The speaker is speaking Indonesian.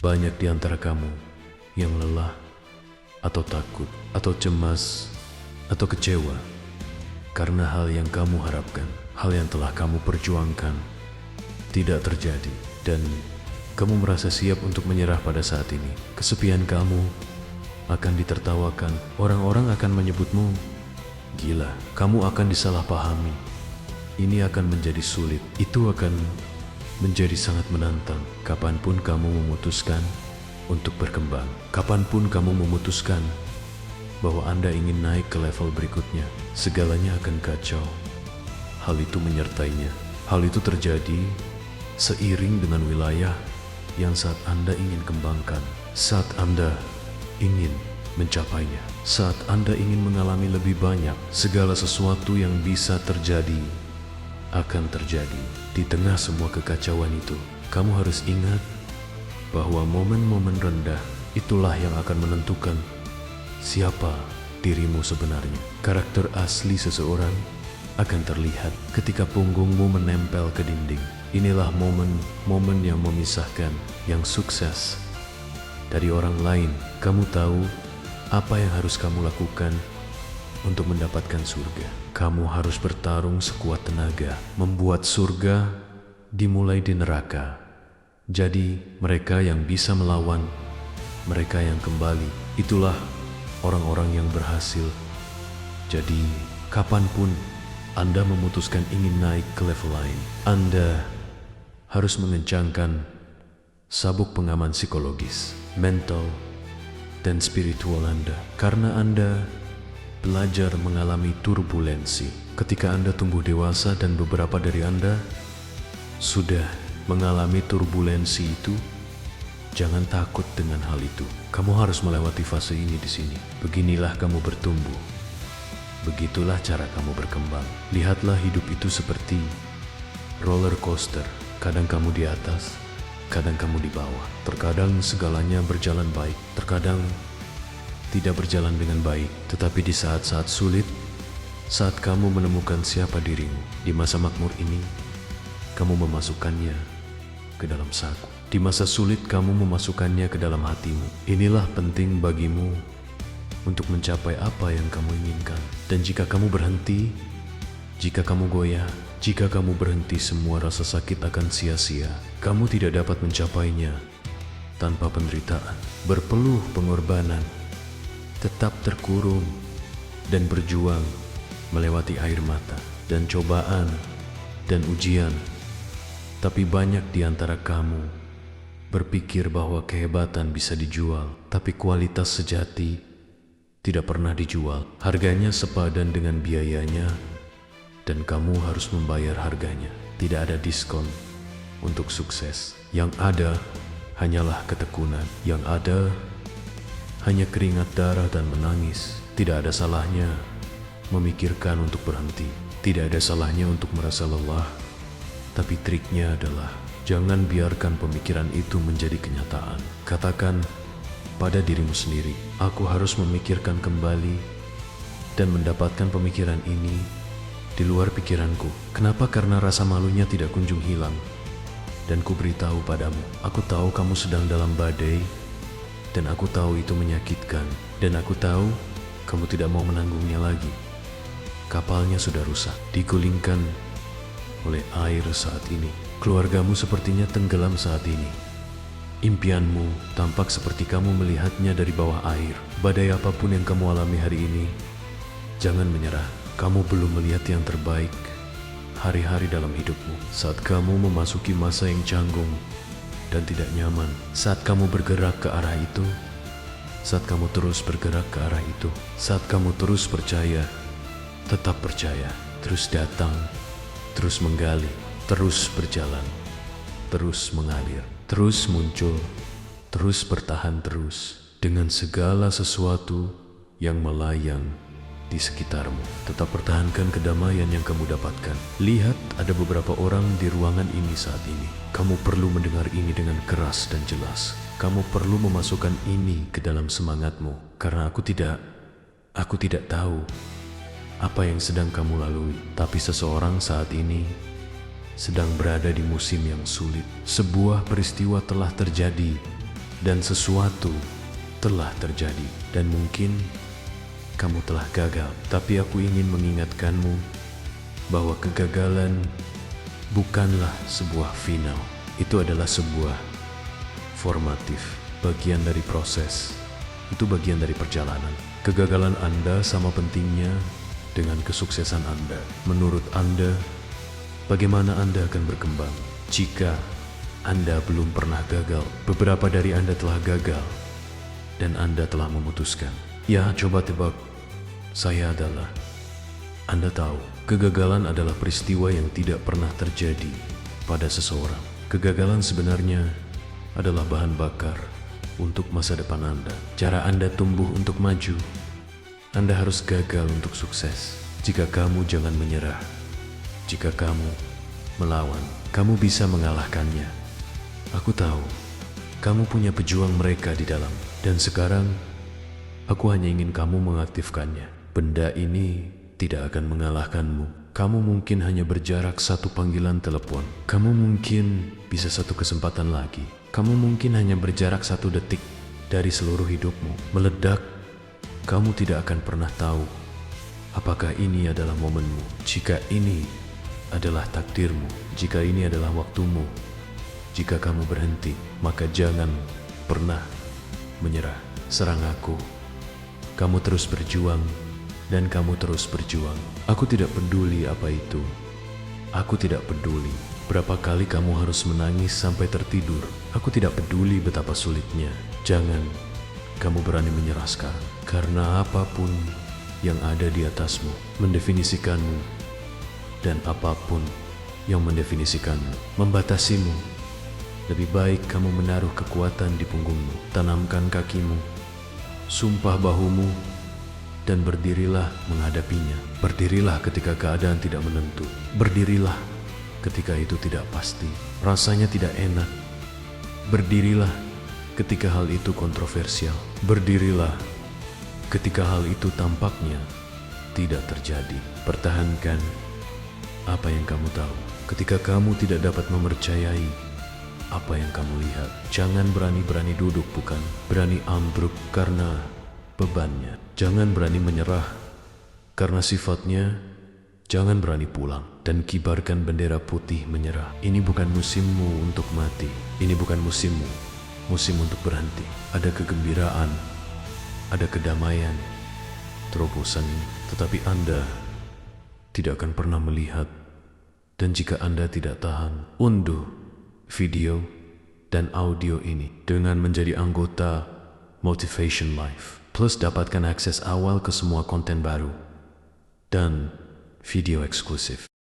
Banyak di antara kamu yang lelah, atau takut, atau cemas, atau kecewa karena hal yang kamu harapkan, hal yang telah kamu perjuangkan tidak terjadi, dan kamu merasa siap untuk menyerah pada saat ini. Kesepian kamu akan ditertawakan, orang-orang akan menyebutmu gila, kamu akan disalahpahami. Ini akan menjadi sulit, itu akan menjadi sangat menantang. Kapanpun kamu memutuskan untuk berkembang, kapanpun kamu memutuskan bahwa Anda ingin naik ke level berikutnya, segalanya akan kacau. Hal itu menyertainya. Hal itu terjadi seiring dengan wilayah yang saat Anda ingin kembangkan, saat Anda ingin mencapainya, saat Anda ingin mengalami lebih banyak. Segala sesuatu yang bisa terjadi akan terjadi. Di tengah semua kekacauan itu, kamu harus ingat bahwa momen-momen rendah itulah yang akan menentukan siapa dirimu sebenarnya. Karakter asli seseorang akan terlihat ketika punggungmu menempel ke dinding. Inilah momen-momen yang memisahkan yang sukses dari orang lain. Kamu tahu apa yang harus kamu lakukan untuk mendapatkan surga. Kamu harus bertarung sekuat tenaga, membuat surga dimulai di neraka. Jadi mereka yang bisa melawan, mereka yang kembali, itulah orang-orang yang berhasil. Jadi kapanpun Anda memutuskan ingin naik ke level lain, Anda harus mengencangkan sabuk pengaman psikologis, mental, dan spiritual Anda. Karena Anda belajar mengalami turbulensi. Ketika Anda tumbuh dewasa dan beberapa dari Anda sudah mengalami turbulensi itu, jangan takut dengan hal itu. Kamu harus melewati fase ini di sini. Beginilah kamu bertumbuh. Begitulah cara kamu berkembang. Lihatlah hidup itu seperti roller coaster. Kadang kamu di atas, kadang kamu di bawah. Terkadang segalanya berjalan baik, terkadang tidak berjalan dengan baik. Tetapi di saat-saat sulit, saat kamu menemukan siapa dirimu, di masa makmur ini, kamu memasukkannya ke dalam saku. Di masa sulit kamu memasukkannya ke dalam hatimu. Inilah penting bagimu untuk mencapai apa yang kamu inginkan. Dan jika kamu berhenti, jika kamu goyah, jika kamu berhenti, semua rasa sakit akan sia-sia. Kamu tidak dapat mencapainya tanpa penderitaan, berpeluh pengorbanan, tetap terkurung dan berjuang melewati air mata dan cobaan dan ujian. Tapi banyak di antara kamu berpikir bahwa kehebatan bisa dijual, tapi kualitas sejati tidak pernah dijual. Harganya sepadan dengan biayanya, dan kamu harus membayar harganya. Tidak ada diskon untuk sukses. Yang ada hanyalah ketekunan. Yang ada hanya keringat darah dan menangis. Tidak ada salahnya memikirkan untuk berhenti. Tidak ada salahnya untuk merasa lelah. Tapi triknya adalah jangan biarkan pemikiran itu menjadi kenyataan. Katakan pada dirimu sendiri, aku harus memikirkan kembali dan mendapatkan pemikiran ini di luar pikiranku. Kenapa? Karena rasa malunya tidak kunjung hilang. Dan ku beritahu padamu, aku tahu kamu sedang dalam badai, dan aku tahu itu menyakitkan, dan aku tahu kamu tidak mau menanggungnya lagi. Kapalnya sudah rusak, digulingkan oleh air saat ini. Keluargamu sepertinya tenggelam saat ini. Impianmu tampak seperti kamu melihatnya dari bawah air. Badai apapun yang kamu alami hari ini, jangan menyerah. Kamu belum melihat yang terbaik hari-hari dalam hidupmu. Saat kamu memasuki masa yang canggung dan tidak nyaman, saat kamu bergerak ke arah itu, saat kamu terus bergerak ke arah itu, saat kamu terus percaya, tetap percaya, terus datang, terus menggali, terus berjalan, terus mengalir, terus muncul, terus bertahan terus dengan segala sesuatu yang melayang di sekitarmu. Tetap pertahankan kedamaian yang kamu dapatkan. Lihat, ada beberapa orang di ruangan ini saat ini. Kamu perlu mendengar ini dengan keras dan jelas. Kamu perlu memasukkan ini ke dalam semangatmu, karena aku tidak tahu apa yang sedang kamu lalui. Tapi seseorang saat ini sedang berada di musim yang sulit. Sebuah peristiwa telah terjadi dan sesuatu telah terjadi, dan mungkin kamu telah gagal. Tapi aku ingin mengingatkanmu bahwa kegagalan bukanlah sebuah final. Itu adalah sebuah formatif, bagian dari proses. Itu bagian dari perjalanan. Kegagalan Anda sama pentingnya dengan kesuksesan Anda. Menurut Anda, bagaimana Anda akan berkembang jika Anda belum pernah gagal? Beberapa dari Anda telah gagal dan Anda telah memutuskan. Ya, coba tebak. Saya adalah. Anda tahu, kegagalan adalah peristiwa yang tidak pernah terjadi pada seseorang. Kegagalan sebenarnya adalah bahan bakar untuk masa depan Anda. Cara Anda tumbuh untuk maju, Anda harus gagal untuk sukses. Jika kamu jangan menyerah, jika kamu melawan, kamu bisa mengalahkannya. Aku tahu, kamu punya pejuang mereka di dalam. Dan sekarang, aku hanya ingin kamu mengaktifkannya. Benda ini tidak akan mengalahkanmu. Kamu mungkin hanya berjarak satu panggilan telepon. Kamu mungkin bisa satu kesempatan lagi. Kamu mungkin hanya berjarak 1 detik dari seluruh hidupmu. Meledak, kamu tidak akan pernah tahu apakah ini adalah momenmu. Jika ini adalah takdirmu, jika ini adalah waktumu, jika kamu berhenti, maka jangan pernah menyerah. Serang aku. Kamu terus berjuang. Dan kamu terus berjuang. Aku tidak peduli apa itu. Aku tidak peduli berapa kali kamu harus menangis sampai tertidur. Aku tidak peduli betapa sulitnya. Jangan kamu berani menyerah sekarang. Karena apapun yang ada di atasmu mendefinisikanmu. Dan apapun yang mendefinisikanmu membatasimu. Lebih baik kamu menaruh kekuatan di punggungmu. Tanamkan kakimu. Sumpah bahumu. Dan berdirilah menghadapinya. Berdirilah ketika keadaan tidak menentu. Berdirilah ketika itu tidak pasti. Rasanya tidak enak. Berdirilah ketika hal itu kontroversial. Berdirilah ketika hal itu tampaknya tidak terjadi. Pertahankan apa yang kamu tahu. Ketika kamu tidak dapat mempercayai apa yang kamu lihat, jangan berani-berani duduk, bukan berani ambruk karena bebannya. Jangan berani menyerah karena sifatnya. Jangan berani pulang dan kibarkan bendera putih menyerah. Ini bukan musimmu untuk mati. Ini bukan musimmu. Musim untuk berhenti. Ada kegembiraan, ada kedamaian, terobosan ini. Tetapi Anda tidak akan pernah melihat. Dan jika Anda tidak tahan, unduh video dan audio ini dengan menjadi anggota Motivation Life. Plus dapatkan akses awal ke semua konten baru dan video eksklusif.